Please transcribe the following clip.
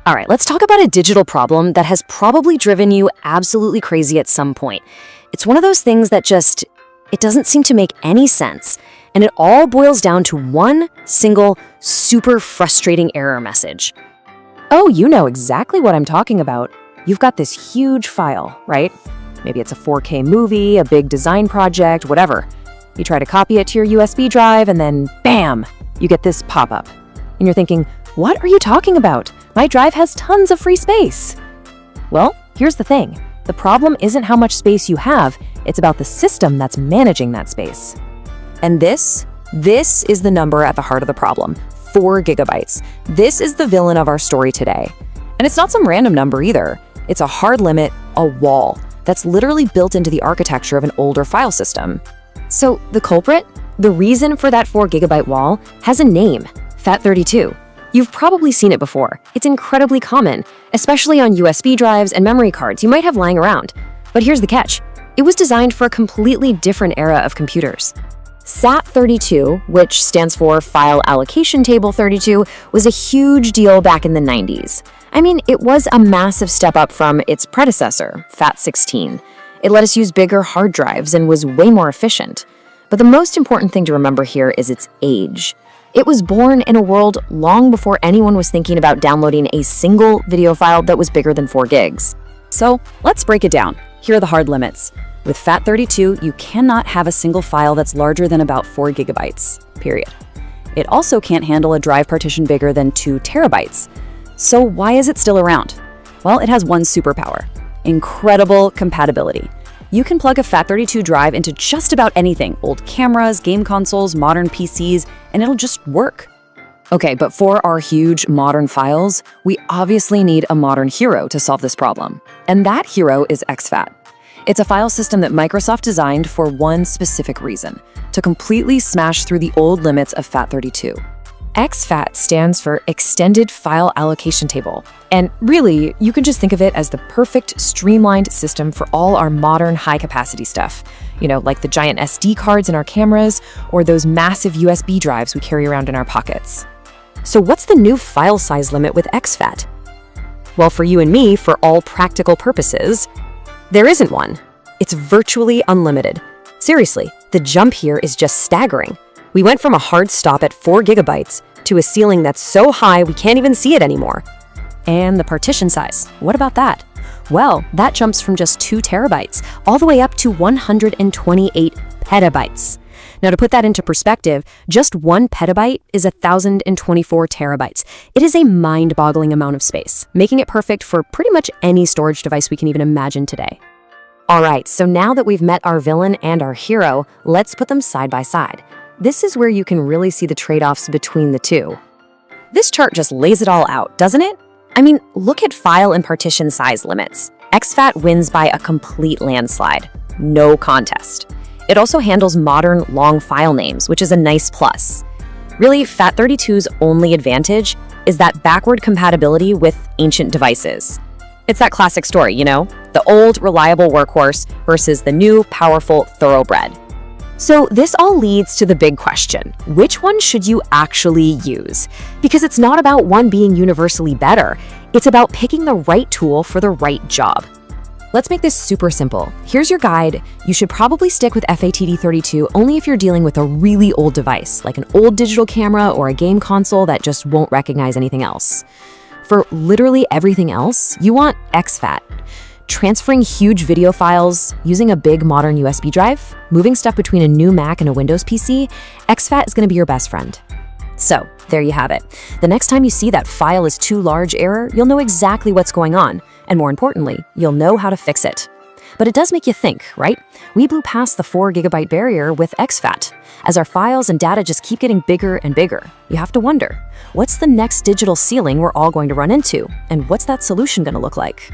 All right, let's talk about a digital problem that has probably driven you absolutely crazy at some point. It's one of those things that it doesn't seem to make any sense. And it all boils down to one single, super frustrating error message. Oh, you know exactly what I'm talking about. You've got this huge file, right? Maybe it's a 4K movie, a big design project, whatever. You try to copy it to your USB drive and then, bam, you get this pop-up. And you're thinking, what are you talking about? My drive has tons of free space. Well, here's the thing. The problem isn't how much space you have, it's about the system that's managing that space. And this is the number at the heart of the problem, 4 gigabytes. This is the villain of our story today. And it's not some random number either. It's a hard limit, a wall, that's literally built into the architecture of an older file system. So the culprit, the reason for that 4 gigabyte wall, has a name, FAT32. You've probably seen it before. It's incredibly common, especially on USB drives and memory cards you might have lying around. But here's the catch. It was designed for a completely different era of computers. FAT32, which stands for File Allocation Table 32, was a huge deal back in the 90s. I mean, it was a massive step up from its predecessor, FAT16. It let us use bigger hard drives and was way more efficient. But the most important thing to remember here is its age. It was born in a world long before anyone was thinking about downloading a single video file that was bigger than 4 gigs. So let's break it down. Here are the hard limits. With FAT32, you cannot have a single file that's larger than about 4 gigabytes, period. It also can't handle a drive partition bigger than 2 terabytes. So why is it still around? Well, it has one superpower: incredible compatibility. You can plug a FAT32 drive into just about anything, old cameras, game consoles, modern PCs, and it'll just work. Okay, but for our huge modern files, we obviously need a modern hero to solve this problem. And that hero is exFAT. It's a file system that Microsoft designed for one specific reason: to completely smash through the old limits of FAT32. exFAT stands for Extended File Allocation Table. And really, you can just think of it as the perfect streamlined system for all our modern high-capacity stuff. You know, like the giant SD cards in our cameras or those massive USB drives we carry around in our pockets. So what's the new file size limit with exFAT? Well, for you and me, for all practical purposes, there isn't one. It's virtually unlimited. Seriously, the jump here is just staggering. We went from a hard stop at 4 gigabytes to a ceiling that's so high we can't even see it anymore. And the partition size, what about that? Well, that jumps from just 2 terabytes all the way up to 128 petabytes. Now, to put that into perspective, just 1 petabyte is 1,024 terabytes. It is a mind-boggling amount of space, making it perfect for pretty much any storage device we can even imagine today. All right, so now that we've met our villain and our hero, let's put them side by side. This is where you can really see the trade-offs between the two. This chart just lays it all out, doesn't it? I mean, look at file and partition size limits. exFAT wins by a complete landslide. No contest. It also handles modern, long file names, which is a nice plus. Really, FAT32's only advantage is that backward compatibility with ancient devices. It's that classic story, you know? The old, reliable workhorse versus the new, powerful thoroughbred. So this all leads to the big question: which one should you actually use? Because it's not about one being universally better, it's about picking the right tool for the right job. Let's make this super simple. Here's your guide. You should probably stick with FAT32 only if you're dealing with a really old device, like an old digital camera or a game console that just won't recognize anything else. For literally everything else, you want exFAT. Transferring huge video files, using a big modern USB drive, moving stuff between a new Mac and a Windows PC, exFAT is going to be your best friend. So, there you have it. The next time you see that file is too large error, you'll know exactly what's going on, and more importantly, you'll know how to fix it. But it does make you think, right? We blew past the 4 gigabyte barrier with exFAT. As our files and data just keep getting bigger and bigger, you have to wonder, what's the next digital ceiling we're all going to run into? And what's that solution going to look like?